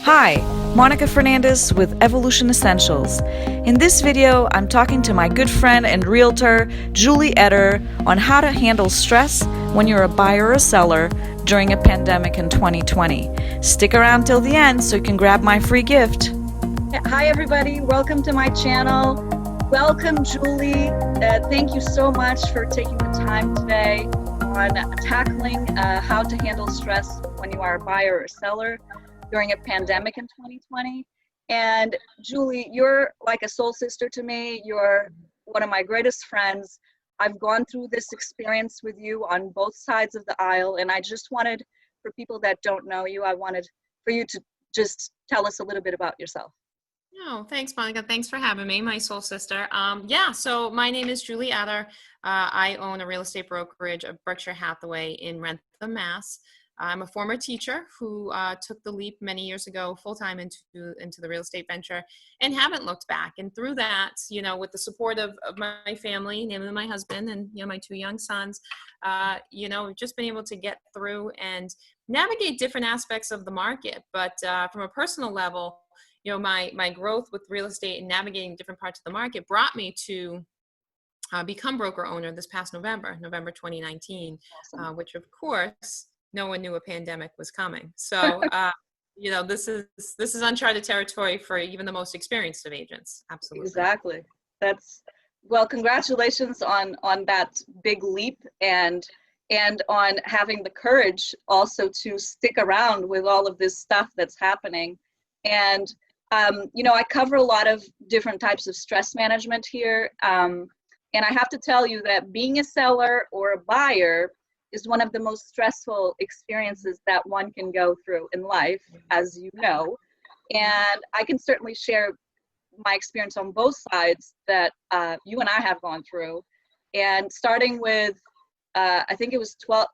Hi, Mónica Fernandes with Evolution Essentials. In this video, I'm talking to my good friend and realtor, Julie Etter, on how to handle stress when you're a buyer or seller during a pandemic in 2020. Stick around till the end so you can grab my free gift. Hi everybody, welcome to my channel. Welcome Julie. Thank you so much for taking the time today on tackling how to handle stress when you are a buyer or seller during a pandemic in 2020. And Julie, you're like a soul sister to me. You're one of my greatest friends. I've gone through this experience with you on both sides of the aisle, and I just wanted, for people that don't know you, I wanted for you to just tell us a little bit about yourself. Oh, thanks, Monica. Thanks for having me, my soul sister. So my name is Julie Etter. I own a real estate brokerage of Berkshire Hathaway in Rentham, Mass. I'm a former teacher who took the leap many years ago full-time into the real estate venture and haven't looked back. And through that, with the support of my family, namely my husband and, my two young sons, we've just been able to get through and navigate different aspects of the market. But from a personal level, my growth with real estate and navigating different parts of the market brought me to become broker owner this past November 2019, Awesome. which of course, no one knew a pandemic was coming. So, this is uncharted territory for even the most experienced of agents. Absolutely. Exactly. Well, congratulations on that big leap and on having the courage also to stick around with all of this stuff that's happening. And, I cover a lot of different types of stress management here. And I have to tell you that being a seller or a buyer is one of the most stressful experiences that one can go through in life, as you know. And I can certainly share my experience on both sides that you and I have gone through. And starting with, I think it was 12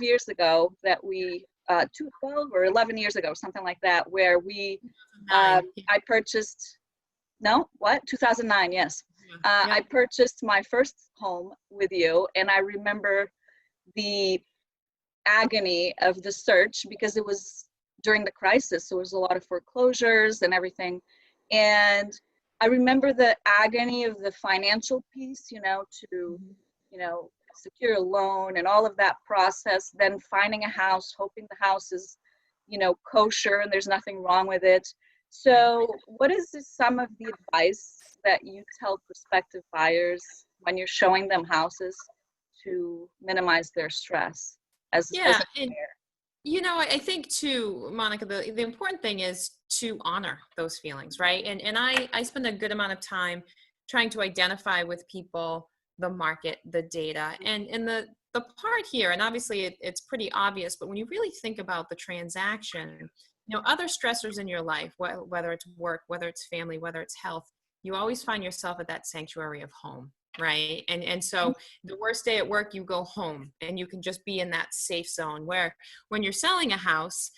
years ago that we, 12 or 11 years ago, something like that, where we, I purchased, 2009, yes. I purchased my first home with you, and I remember the agony of the search because it was during the crisis, so there was a lot of foreclosures and everything. And I remember the agony of the financial piece, to, secure a loan and all of that process, then finding a house, hoping the house is, kosher and there's nothing wrong with it. So what is some of the advice that you tell prospective buyers when you're showing them houses to minimize their stress as a buyer? I think too, Monica, the important thing is to honor those feelings, right? And I spend a good amount of time trying to identify with people the market, the data, and the part here, and obviously it's pretty obvious, but when you really think about the transaction, other stressors in your life, whether it's work, whether it's family, whether it's health, you always find yourself at that sanctuary of home. Right. And so the worst day at work, you go home and you can just be in that safe zone where when you're selling a house,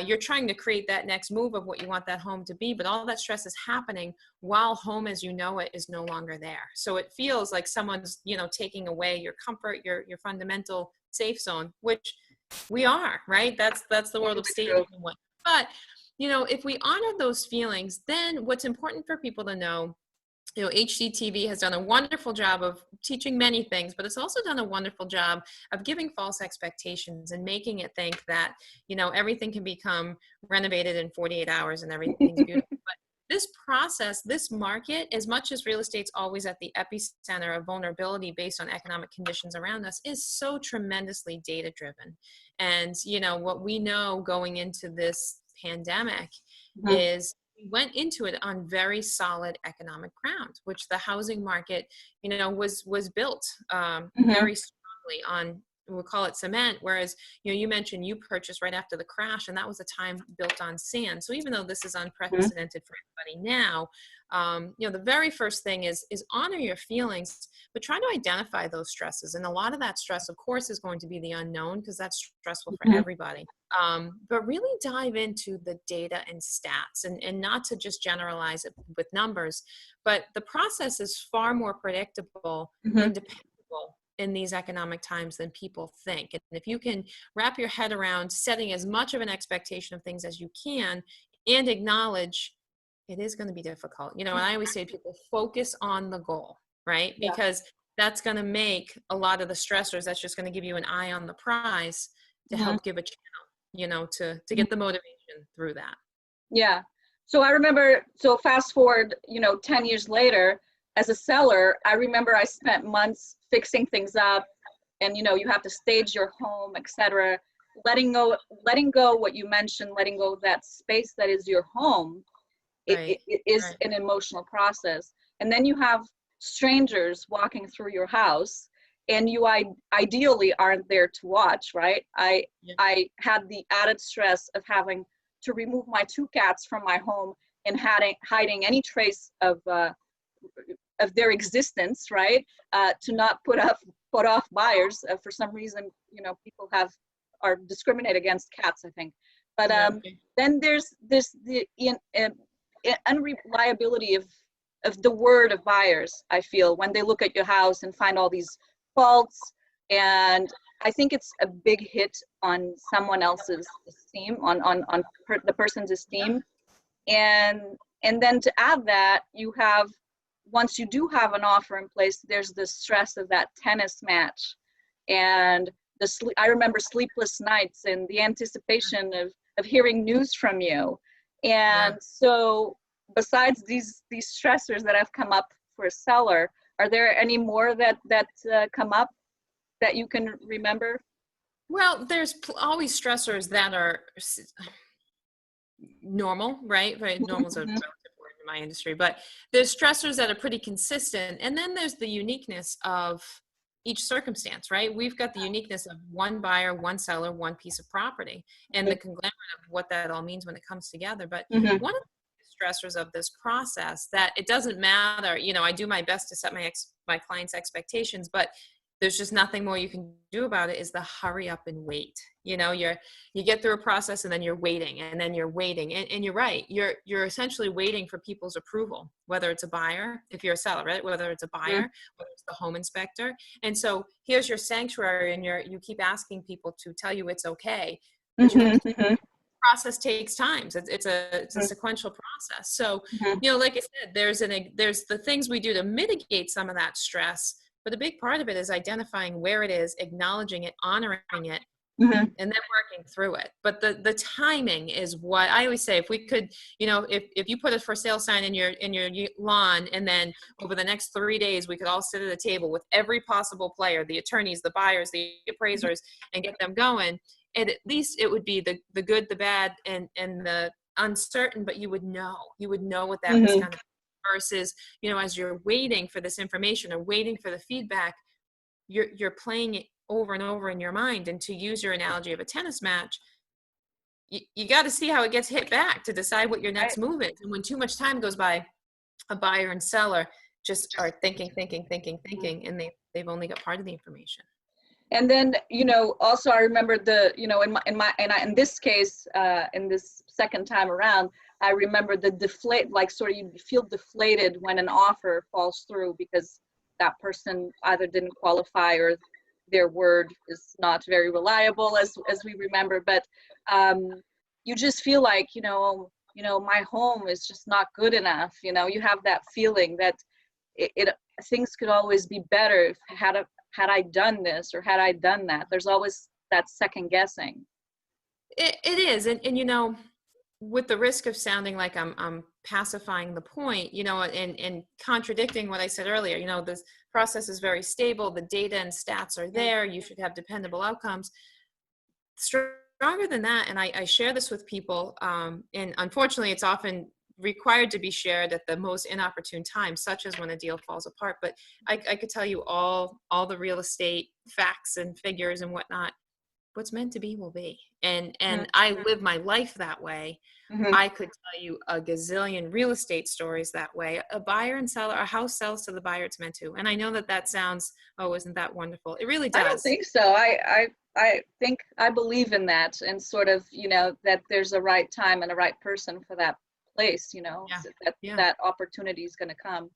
you're trying to create that next move of what you want that home to be. But all that stress is happening while home as you know it is no longer there. So it feels like someone's, taking away your comfort, your fundamental safe zone, which we are. Right. That's the world of staging. But, if we honor those feelings, then what's important for people to know, HGTV has done a wonderful job of teaching many things, but it's also done a wonderful job of giving false expectations and making it think that, everything can become renovated in 48 hours and everything's beautiful. But this process, this market, as much as real estate's always at the epicenter of vulnerability based on economic conditions around us, is so tremendously data driven. And, what we know going into this pandemic is we went into it on very solid economic ground, which the housing market, was built very strongly on, we'll call it cement. Whereas, you mentioned you purchased right after the crash, and that was a time built on sand. So even though this is unprecedented for everybody now, the very first thing is honor your feelings, but try to identify those stresses. And a lot of that stress, of course, is going to be the unknown because that's stressful for everybody. But really dive into the data and stats and not to just generalize it with numbers, but the process is far more predictable and dependable in these economic times than people think. And if you can wrap your head around setting as much of an expectation of things as you can and acknowledge it is going to be difficult. And I always say to people, focus on the goal, right? Yeah. Because that's going to make a lot of the stressors, that's just going to give you an eye on the prize to help give a channel, to get the motivation through that. Yeah. So I remember, so fast forward, 10 years later, as a seller, I remember I spent months fixing things up, and you have to stage your home, etc. Letting go what you mentioned, letting go of that space that is your home. Right. It is an emotional process. And then you have strangers walking through your house, and you ideally aren't there to watch, right? I had the added stress of having to remove my 2 cats from my home and hiding any trace of their existence, right? To not put off buyers. For some reason, people are discriminate against cats, I think. But then there's the unreliability of the word of buyers, I feel, when they look at your house and find all these faults. And I think it's a big hit on someone else's esteem, on the person's esteem. And then to add that, you have, once you do have an offer in place, there's the stress of that tennis match. And I remember sleepless nights and the anticipation of hearing news from you. And so besides these stressors that have come up for a seller, are there any more that come up that you can remember? Well, there's always stressors that are normal, right? Normal is a relative word in my industry, but there's stressors that are pretty consistent. And then there's the uniqueness of each circumstance, right? We've got the uniqueness of one buyer, one seller, one piece of property, and the conglomerate of what that all means when it comes together. But one of the stressors of this process, that it doesn't matter, I do my best to set my clients' expectations, but there's just nothing more you can do about it, is the hurry up and wait. You get through a process and then you're waiting, and then you're waiting. And you're right. You're essentially waiting for people's approval, whether it's a buyer, if you're a seller, right? Whether it's a buyer, whether it's the home inspector. And so here's your sanctuary, and you keep asking people to tell you it's okay. The process takes time. It's a sequential process. So, like I said, there's the things we do to mitigate some of that stress. But a big part of it is identifying where it is, acknowledging it, honoring it, and then working through it. But the timing is what I always say. If we could, if you put a for sale sign in your lawn, and then over the next 3 days, we could all sit at a table with every possible player, the attorneys, the buyers, the appraisers, and get them going. And at least it would be the good, the bad, and the uncertain, but you would know what that was going to be. Versus, as you're waiting for this information or waiting for the feedback, you're playing it over and over in your mind. And to use your analogy of a tennis match, you got to see how it gets hit back to decide what your next move is. And when too much time goes by, a buyer and seller just are thinking, and they've only got part of the information. And then, also I remember in this case, in this second time around, I remember the you feel deflated when an offer falls through because that person either didn't qualify or their word is not very reliable, as we remember. But you just feel like, my home is just not good enough. You have that feeling that things could always be better if had I done this or had I done that. There's always that second guessing. It is. And with the risk of sounding like I'm pacifying the point, and contradicting what I said earlier, this process is very stable. The data and stats are there. You should have dependable outcomes. Stronger than that, and I share this with people, and unfortunately it's often required to be shared at the most inopportune time, such as when a deal falls apart. But I could tell you all the real estate facts and figures and whatnot. What's meant to be will be. And I live my life that way. I could tell you a gazillion real estate stories that way. A buyer and seller, a house sells to the buyer it's meant to. And I know that sounds, isn't that wonderful? It really does. I don't think so. I believe in that, and sort of, that there's a right time and a right person for that place, that opportunity is going to come.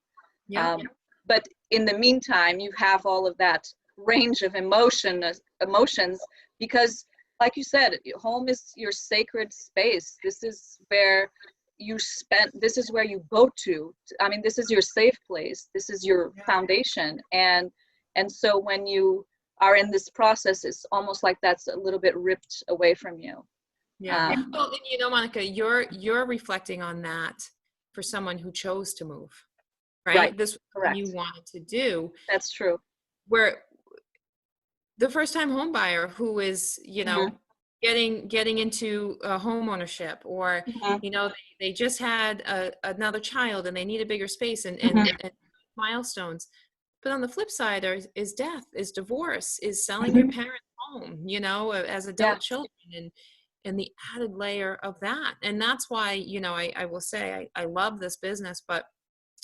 But in the meantime, you have all of that range of emotions, because like you said, home is your sacred space. This is where this is where you go to. I mean, this is your safe place. This is your foundation. And so when you are in this process, it's almost like that's a little bit ripped away from you. Yeah. Well, and you know, Monica, you're reflecting on that for someone who chose to move, right? This was what you wanted to do. That's true. Where the first time home buyer who is, you know, getting into home ownership, or, you know, they just had another child and they need a bigger space and milestones. But on the flip side is death, is divorce, is selling your parents' home, you know, as adult children, and the added layer of that. And that's why, you know, I will say I love this business, but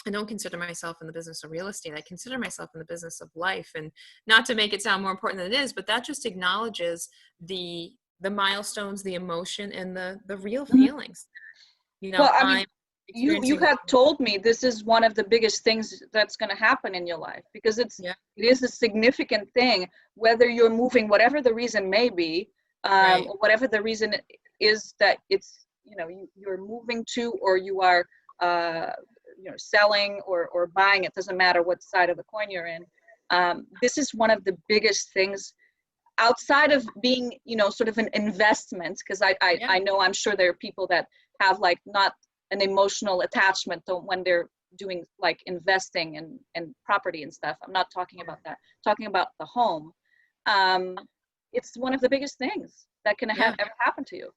I don't consider myself in the business of real estate. I consider myself in the business of life. And not to make it sound more important than it is, but that just acknowledges the milestones, the emotion, and the real feelings. You know, well, I mean, you have told me this is one of the biggest things that's going to happen in your life, because it is a significant thing, whether you're moving, whatever the reason may be, or whatever the reason is that it's, you know, you're moving to, or you are, you know, selling or buying. It doesn't matter what side of the coin you're in. This is one of the biggest things outside of being, you know, sort of an investment, because I know, I'm sure there are people that have like not an emotional attachment to when they're doing like investing and property and stuff. I'm not talking about that. I'm talking about the home. It's one of the biggest things that can ever happen to you.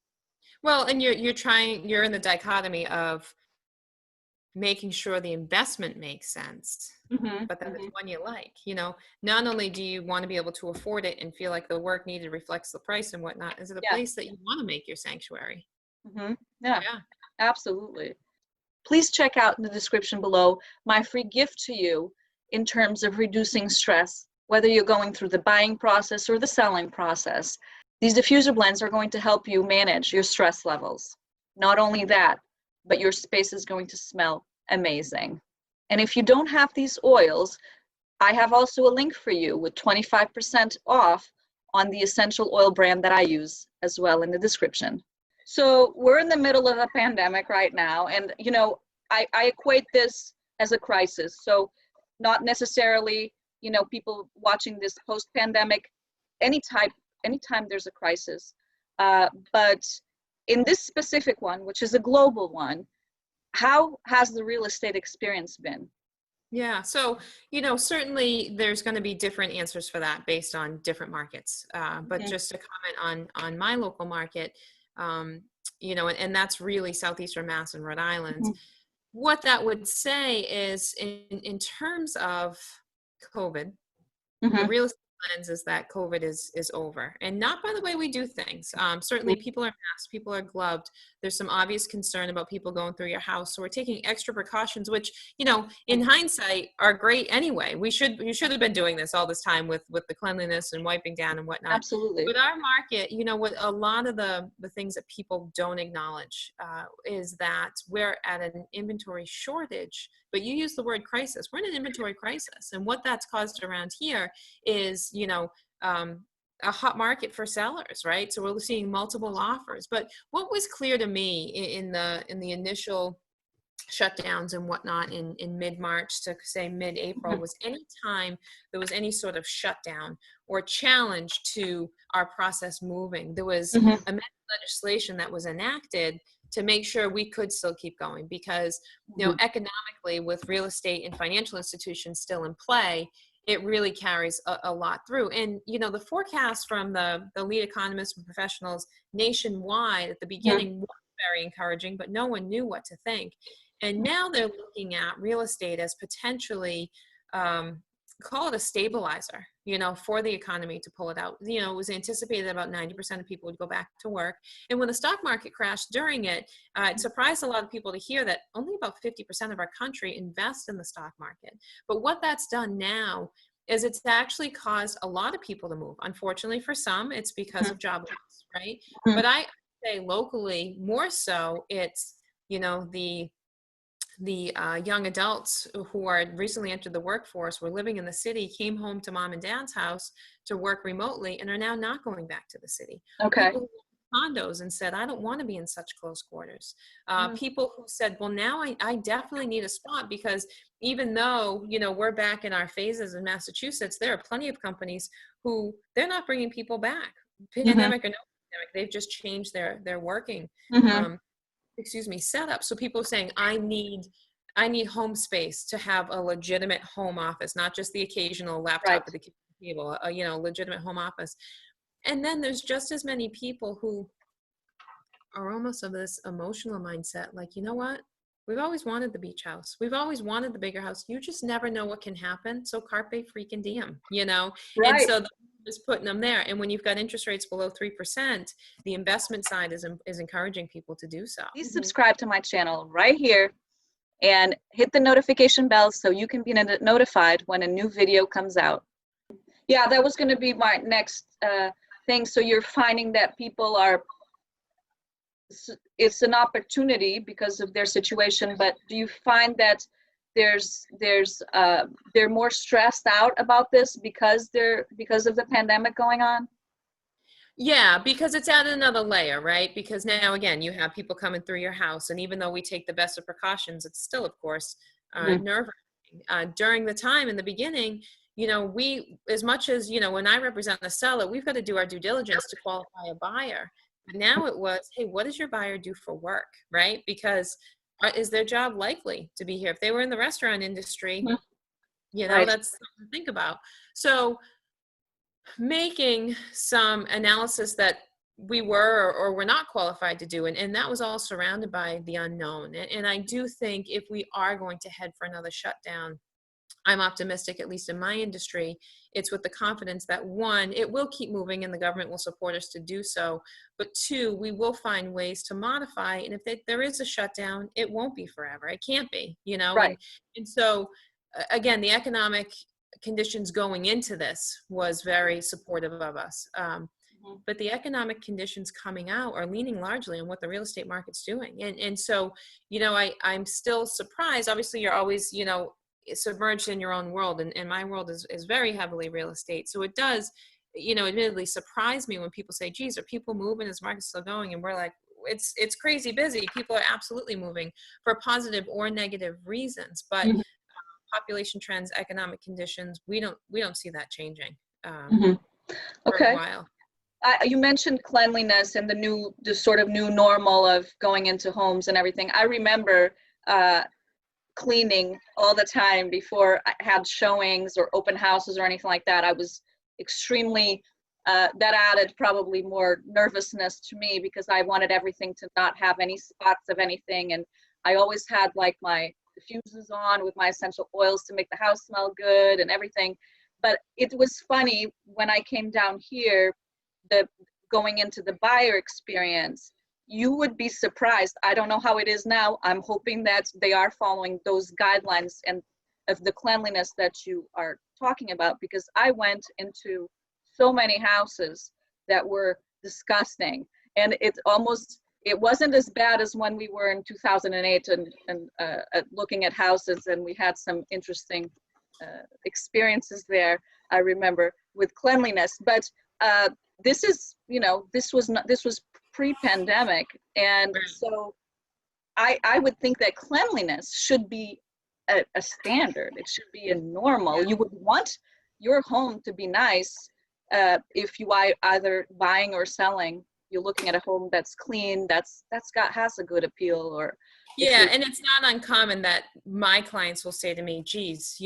Well, and you're in the dichotomy of making sure the investment makes sense, but that it's one you like. You know, not only do you want to be able to afford it and feel like the work needed reflects the price and whatnot, is it a place that you want to make your sanctuary? Yeah, absolutely. Please check out in the description below my free gift to you in terms of reducing stress, whether you're going through the buying process or the selling process. These diffuser blends are going to help you manage your stress levels. Not only that, but your space is going to smell amazing. And if you don't have these oils, I have also a link for you with 25% off on the essential oil brand that I use as well in the description. So we're in the middle of a pandemic right now, and you know, I equate this as a crisis. So not necessarily, you know, people watching this post-pandemic, anytime there's a crisis, but in this specific one, which is a global one, how has the real estate experience been? Yeah, so, you know, certainly there's going to be different answers for that based on different markets. But just to comment on my local market, you know, and that's really Southeastern Mass and Rhode Island. What that would say is in terms of COVID, the real estate lens is that COVID is over, and not by the way we do things. Certainly people are masked, people are gloved. There's some obvious concern about people going through your house. So we're taking extra precautions, which, you know, in hindsight are great anyway. You should have been doing this all this time with the cleanliness and wiping down and whatnot. Absolutely. With our market, you know, what a lot of the things that people don't acknowledge is that we're at an inventory shortage, but you use the word crisis. We're in an inventory crisis. And what that's caused around here is, you know, a hot market for sellers, right? So we're seeing multiple offers. But what was clear to me in the initial shutdowns and whatnot in mid-March to say mid-April was anytime there was any sort of shutdown or challenge to our process moving, there was amendment legislation that was enacted to make sure we could still keep going, because, you know, economically, with real estate and financial institutions still in play, it really carries a lot through. And, you know, the forecast from the lead economists and professionals nationwide at the beginning was very encouraging, but no one knew what to think. And now they're looking at real estate as potentially, call it a stabilizer, you know, for the economy to pull it out. You know, it was anticipated that about 90% of people would go back to work. And when the stock market crashed during it, it surprised a lot of people to hear that only about 50% of our country invest in the stock market. But what that's done now is it's actually caused a lot of people to move. Unfortunately for some, it's because of job loss, right? But I say locally, more so, it's, you know, the the young adults who are recently entered the workforce, were living in the city, came home to mom and dad's house to work remotely, and are now not going back to the city. Okay. People who lived in condos and said, I don't want to be in such close quarters. Mhm. People who said, well, now I definitely need a spot, because even though, we're back in our phases in Massachusetts, there are plenty of companies who they're not bringing people back, Mhm. pandemic or no pandemic. They've just changed their working Mhm. setup. So people are saying, I need home space to have a legitimate home office, not just the occasional laptop Right. at the kitchen table, legitimate home office. And then there's just as many people who are almost of this emotional mindset, like, you know what? We've always wanted the beach house. We've always wanted the bigger house. You just never know what can happen. So carpe freaking diem. And Right. so is putting them there. And when you've got interest rates below 3%, the investment side is encouraging people to do so. Please subscribe to my channel right here and hit the notification bell so you can be notified when a new video comes out. Yeah, that was going to be my next thing. So you're finding that people are, it's an opportunity because of their situation, but do you find that they're more stressed out about this because of the pandemic going on? Yeah, because it's added another layer, right? Because now, again, you have people coming through your house, and even though we take the best of precautions, it's still, of course, Mhm. nerve-wracking. During the time in the beginning, we, as much as, when I represent the seller, we've got to do our due diligence to qualify a buyer. But now it was, hey, what does your buyer do for work, right? Because is their job likely to be here? If they were in the restaurant industry, Mhm. Right. that's something to think about. So making some analysis that we were or were not qualified to do, and that was all surrounded by the unknown. And I do think if we are going to head for another shutdown, I'm optimistic, at least in my industry, it's with the confidence that, one, it will keep moving and the government will support us to do so, but two, we will find ways to modify, and if there is a shutdown, it won't be forever. It can't be, Right. and so again, the economic conditions going into this was very supportive of us. Mhm. But the economic conditions coming out are leaning largely on what the real estate market's doing. And so, I'm still surprised. Obviously, you're always, submerged in your own world. And my world is very heavily real estate. So it does, admittedly surprise me when people say, geez, are people moving? Is market still going? And we're like, it's crazy busy. People are absolutely moving for positive or negative reasons. But Mhm. population trends, economic conditions, we don't see that changing Mhm. for a Okay. while. You mentioned cleanliness and the sort of new normal of going into homes and everything. I remember cleaning all the time before I had showings or open houses or anything like that. I was extremely, that added probably more nervousness to me because I wanted everything to not have any spots of anything. And I always had like my diffusers on with my essential oils to make the house smell good and everything. But it was funny when I came down here, the going into the buyer experience, you would be surprised. I don't know how it is now. I'm hoping that they are following those guidelines and of the cleanliness that you are talking about, because I went into so many houses that were disgusting, and it wasn't as bad as when we were in 2008 and looking at houses, and we had some interesting experiences there, I remember, with cleanliness. But this is, this was pre-pandemic, and so I would think that cleanliness should be a standard. It should be a normal. You would want your home to be nice if you are either buying or selling. You're looking at a home that's clean, has a good appeal, or if Yeah, you're and it's not uncommon that my clients will say to me, geez,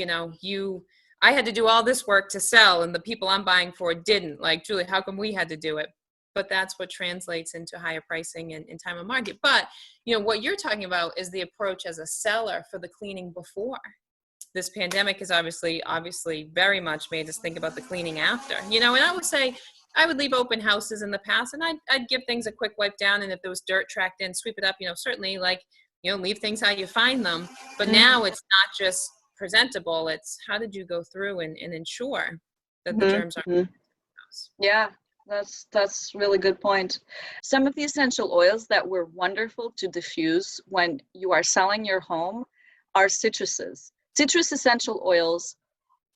I had to do all this work to sell and the people I'm buying for didn't. Like, Julie, how come we had to do it? But that's what translates into higher pricing and time of market. But, what you're talking about is the approach as a seller for the cleaning before. This pandemic has obviously very much made us think about the cleaning after, and I would say I would leave open houses in the past, and I'd give things a quick wipe down. And if there was dirt tracked in, sweep it up, certainly, like, leave things how you find them. But now it's not just presentable, it's how did you go through and ensure that the germs aren't in Mhm. the house. Yeah, that's really good point. Some of the essential oils that were wonderful to diffuse when you are selling your home, are citruses. Citrus essential oils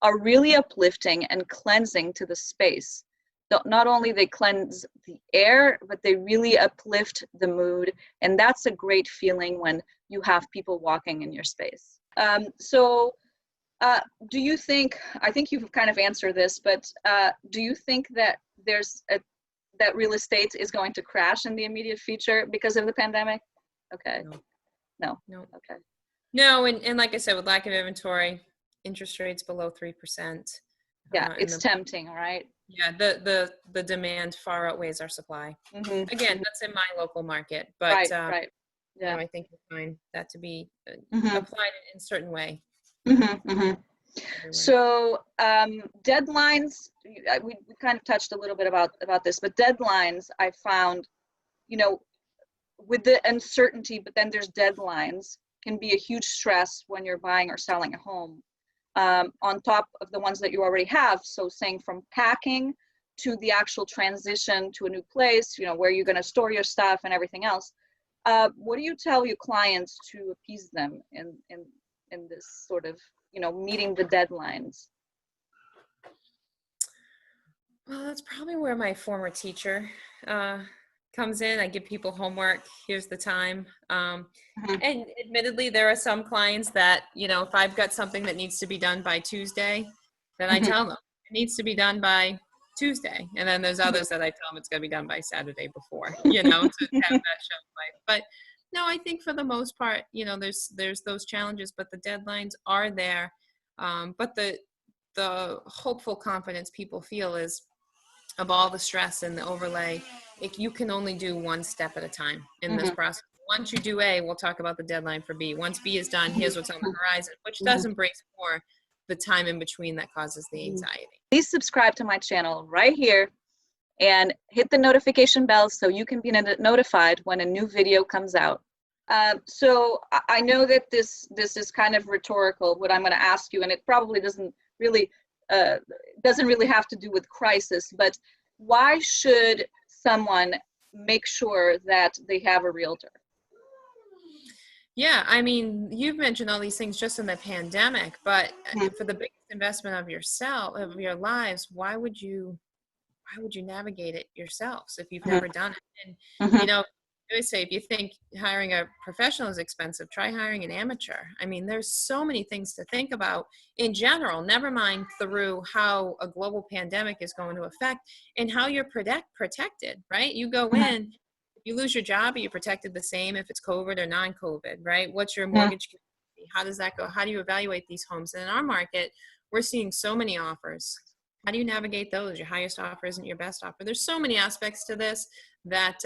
are really uplifting and cleansing to the space. Not only they cleanse the air, but they really uplift the mood. And that's a great feeling when you have people walking in your space. Do you think, I think you've kind of answered this, but do you think that that real estate is going to crash in the immediate future because of the pandemic? Okay. No. Okay. No, and like I said, with lack of inventory, interest rates below 3%. Yeah, it's tempting, right? Yeah, the demand far outweighs our supply. Mm-hmm. Again, that's in my local market, but right. Yeah. you know, I think you'll find that to be Mm-hmm. applied in a certain way. Mm-hmm. Mm-hmm. So deadlines, we kind of touched a little bit about this, but deadlines, I found, you know, with the uncertainty, but then there's deadlines, can be a huge stress when you're buying or selling a home, on top of the ones that you already have. So saying from packing to the actual transition to a new place, you know, where you're going to store your stuff and everything else. What do you tell your clients to appease them in this sort of, you know, meeting the deadlines? Well, that's probably where my former teacher comes in. I give people homework. Here's the time. Mm-hmm. And admittedly, there are some clients that, you know, if I've got something that needs to be done by Tuesday, then I Mm-hmm. tell them it needs to be done by Tuesday. And then there's others that I tell them it's going to be done by Saturday before, you know, to have that shelf life. But no, I think for the most part, you know, there's those challenges, but the deadlines are there. But the hopeful confidence people feel is, of all the stress and the overlay, you can only do one step at a time in this process. Once you do A, we'll talk about the deadline for B. Once B is done, here's what's on the horizon, which does embrace more the time in between that causes the anxiety. Please subscribe to my channel right here and hit the notification bell so you can be notified when a new video comes out. So I know that this is kind of rhetorical, what I'm going to ask you, and it probably doesn't really have to do with crisis, but why should someone make sure that they have a realtor? Yeah, I mean, you've mentioned all these things just in the pandemic, but for the biggest investment of your lives, why would you navigate it yourselves if you've never done it? And you know, I always say, if you think hiring a professional is expensive, try hiring an amateur. I mean, there's so many things to think about in general, never mind through how a global pandemic is going to affect and how you're protected, right? You go in, if you lose your job, are you protected the same if it's COVID or non-COVID, right? What's your mortgage capacity? How does that go? How do you evaluate these homes? And in our market, we're seeing so many offers. How do you navigate those? Your highest offer isn't your best offer. There's so many aspects to this that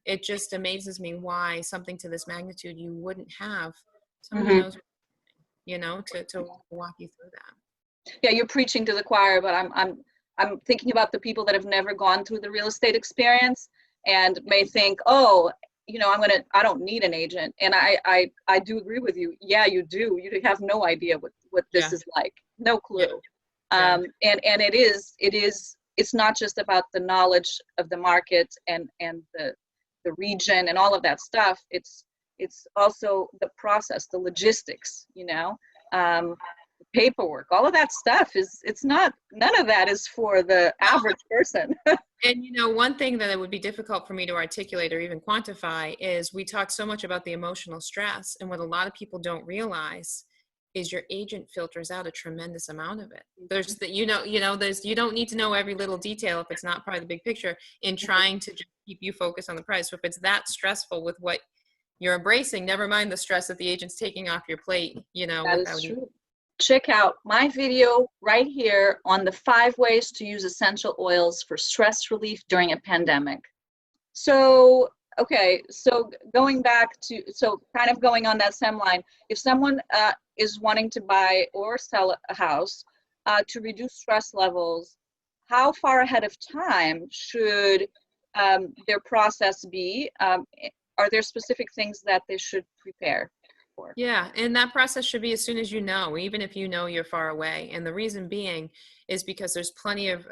it just amazes me why something to this magnitude you wouldn't have someone who knows, you know, to walk you through that. Yeah, you're preaching to the choir, but I'm thinking about the people that have never gone through the real estate experience and may think, oh, you know, I don't need an agent. And I do agree with you. Yeah, you do. You have no idea what this is like. No clue. And it's not just about the knowledge of the market and the region and all of that stuff. It's also the process, the logistics, you know, paperwork, all of that stuff none of that is for the average person. And, you know, one thing that it would be difficult for me to articulate or even quantify is we talk so much about the emotional stress, and what a lot of people don't realize is your agent filters out a tremendous amount of it. There's that, you don't need to know every little detail if it's not part of the big picture in trying to just keep you focused on the price. So if it's that stressful with what you're embracing, never mind the stress that the agent's taking off your plate, you know. That is true. Check out my video right here on the 5 ways to use essential oils for stress relief during a pandemic. So, okay, so going on that same line, if someone is wanting to buy or sell a house to reduce stress levels, how far ahead of time should their process be? Are there specific things that they should prepare for? Yeah, and that process should be as soon as you know, even if you know you're far away. And the reason being is because there's plenty of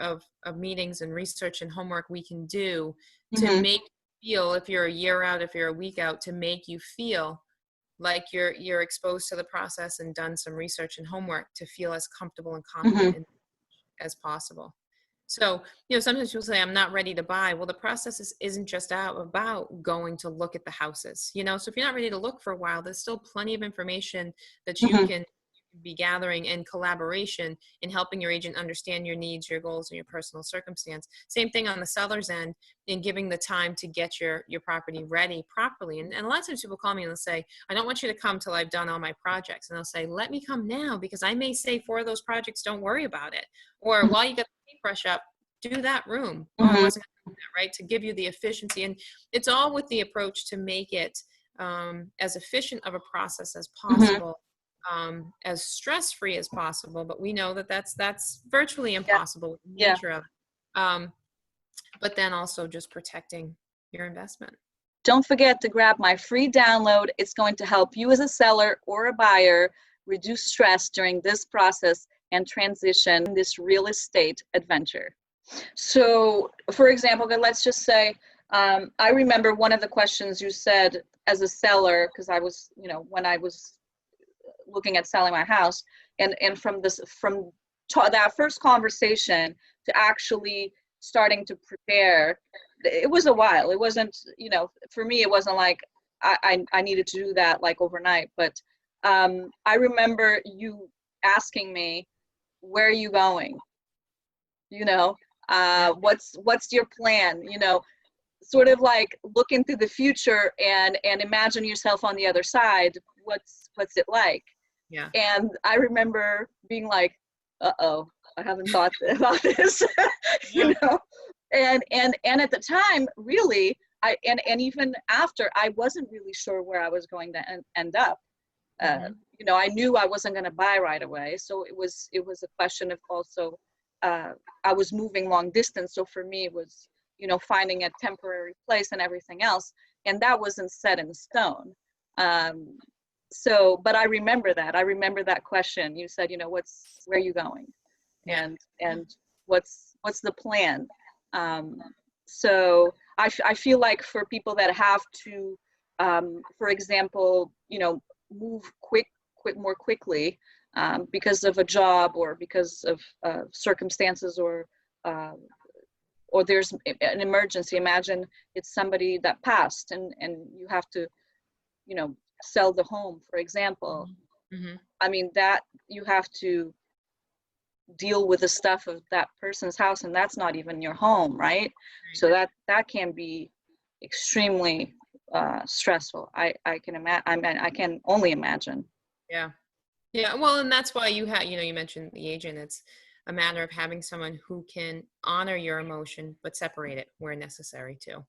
meetings and research and homework we can do to make you feel, if you're a year out, if you're a week out, to make you feel like you're exposed to the process and done some research and homework to feel as comfortable and confident as possible. So, sometimes people say, I'm not ready to buy. Well, the process isn't just about going to look at the houses, so if you're not ready to look for a while, there's still plenty of information that you can be gathering in collaboration in helping your agent understand your needs, your goals, and your personal circumstance. Same thing on the seller's end, in giving the time to get your property ready properly. And a lot of times people call me and they'll say, I don't want you to come till I've done all my projects. And they'll say, let me come now, because I may say 4 of those projects, don't worry about it. Or while you got the paintbrush up, do that room. Oh, I wasn't going to do that, right? To give you the efficiency. And it's all with the approach to make it as efficient of a process as possible. As stress-free as possible, but we know that that's virtually impossible with the nature of it. But then also just protecting your investment. Don't forget to grab my free download. It's going to help you as a seller or a buyer reduce stress during this process and transition this real estate adventure. So, for example, let's just say, I remember one of the questions you said as a seller, because I was, when I was looking at selling my house, and from that first conversation to actually starting to prepare, it was a while. It wasn't, for me, it wasn't like I needed to do that like overnight. But I remember you asking me, where are you going? What's your plan? Sort of like look into the future and imagine yourself on the other side. What's it like? Yeah. And I remember being like, uh-oh, I haven't thought about this, and at the time, really, and even after, I wasn't really sure where I was going to end up. I knew I wasn't going to buy right away. So it was a question of also, I was moving long distance. So for me, it was, finding a temporary place and everything else. And that wasn't set in stone. But I remember that. I remember that question. You said, where are you going? And what's the plan? So I feel like for people that have to, for example, move more quickly because of a job or because of circumstances or there's an emergency. Imagine it's somebody that passed and you have to, sell the home, for example. I mean, that you have to deal with the stuff of that person's house, and that's not even your home, right? So that can be extremely stressful. I can only imagine. Yeah. Well, and that's why you mentioned the agent. It's a matter of having someone who can honor your emotion but separate it where necessary too.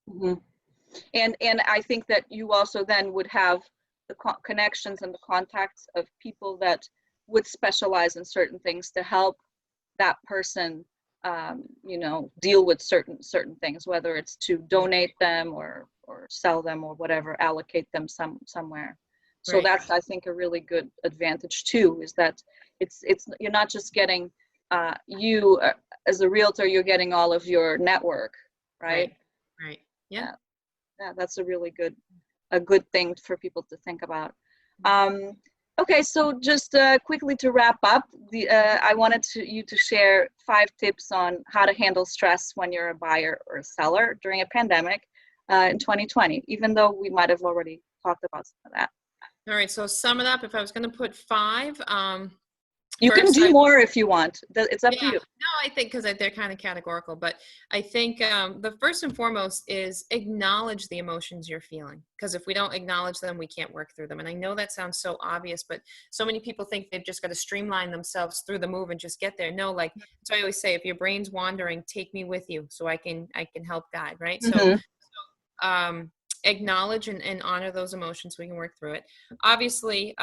And I think that you also then would have the connections and the contacts of people that would specialize in certain things to help that person, deal with certain things, whether it's to donate them or sell them or whatever, allocate them somewhere. So that's, I think, a really good advantage too, is that it's you're not just getting you as a realtor, you're getting all of your network, right? Right. Yeah. That's a really good thing for people to think about. Okay, so just quickly to wrap up, I wanted you to share 5 tips on how to handle stress when you're a buyer or a seller during a pandemic in 2020, even though we might have already talked about some of that. All right, so sum it up. If I was going to put 5, you can do more if you want. It's up to you. No, I think because they're kind of categorical, but I think the first and foremost is acknowledge the emotions you're feeling. Because if we don't acknowledge them, we can't work through them. And I know that sounds so obvious, but so many people think they've just got to streamline themselves through the move and just get there. No, like, so I always say, if your brain's wandering, take me with you so I can help guide, right? So acknowledge and honor those emotions so we can work through it. Obviously,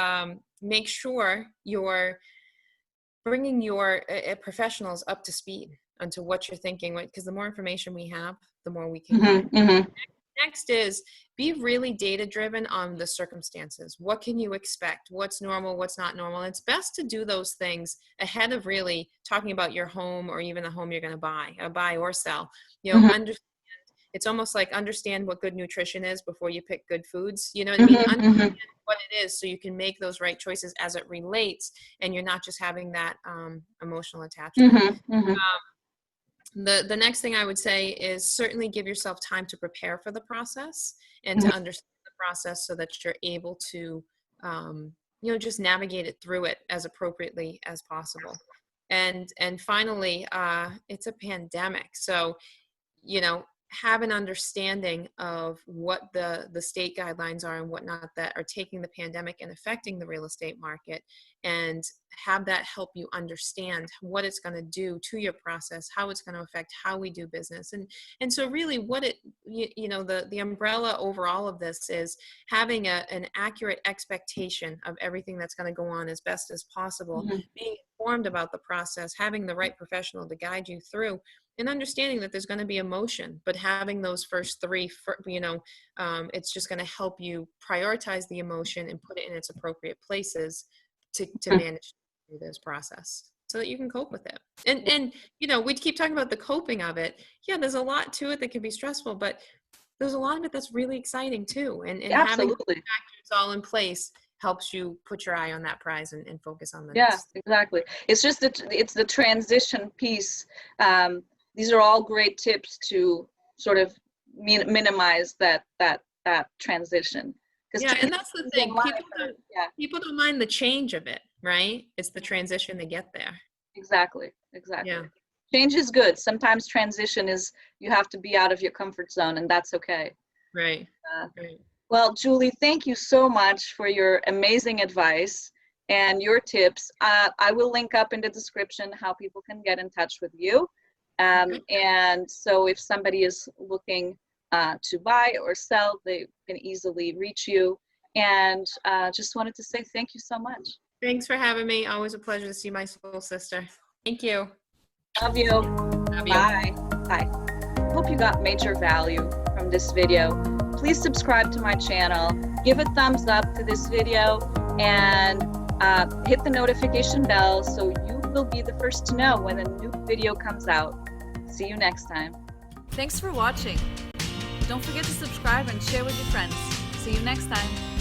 make sure you're bringing your professionals up to speed onto what you're thinking, because the more information we have, the more we can guide. Next is be really data driven on the circumstances. What can you expect? What's normal? What's not normal? It's best to do those things ahead of really talking about your home or even the home you're going to buy or sell. Understand. It's almost like understand what good nutrition is before you pick good foods. You know what I mean? Understand what it is, so you can make those right choices as it relates, and you're not just having that emotional attachment. The next thing I would say is certainly give yourself time to prepare for the process and to understand the process so that you're able to, just navigate it through it as appropriately as possible. And finally, it's a pandemic. So, have an understanding of what the state guidelines are and whatnot that are taking the pandemic and affecting the real estate market, and have that help you understand what it's going to do to your process, how it's going to affect how we do business. And so really what the umbrella over all of this is having an accurate expectation of everything that's going to go on as best as possible, being informed about the process, having the right professional to guide you through, and understanding that there's going to be emotion, but having those first three, it's just going to help you prioritize the emotion and put it in its appropriate places to manage through this process so that you can cope with it. And we keep talking about the coping of it. Yeah, there's a lot to it that can be stressful, but there's a lot of it that's really exciting too. And having the factors all in place helps you put your eye on that prize and focus on the next. Yeah, exactly. It's just it's the transition piece. These are all great tips to sort of minimize that transition. Yeah, and that's the thing. People don't mind the change of it, right? It's the transition to get there. Exactly. Yeah. Change is good. Sometimes transition is you have to be out of your comfort zone, and that's okay. Right. Right. Well, Julie, thank you so much for your amazing advice and your tips. I will link up in the description how people can get in touch with you. And so if somebody is looking to buy or sell, they can easily reach you. And just wanted to say thank you so much. Thanks for having me. Always a pleasure to see my soul sister. Thank you. Love you. Love you. Bye. Bye. Hope you got major value from this video. Please subscribe to my channel, give a thumbs up to this video, and hit the notification bell so you will be the first to know when a new video comes out. See you next time. Thanks for watching. Don't forget to subscribe and share with your friends. See you next time.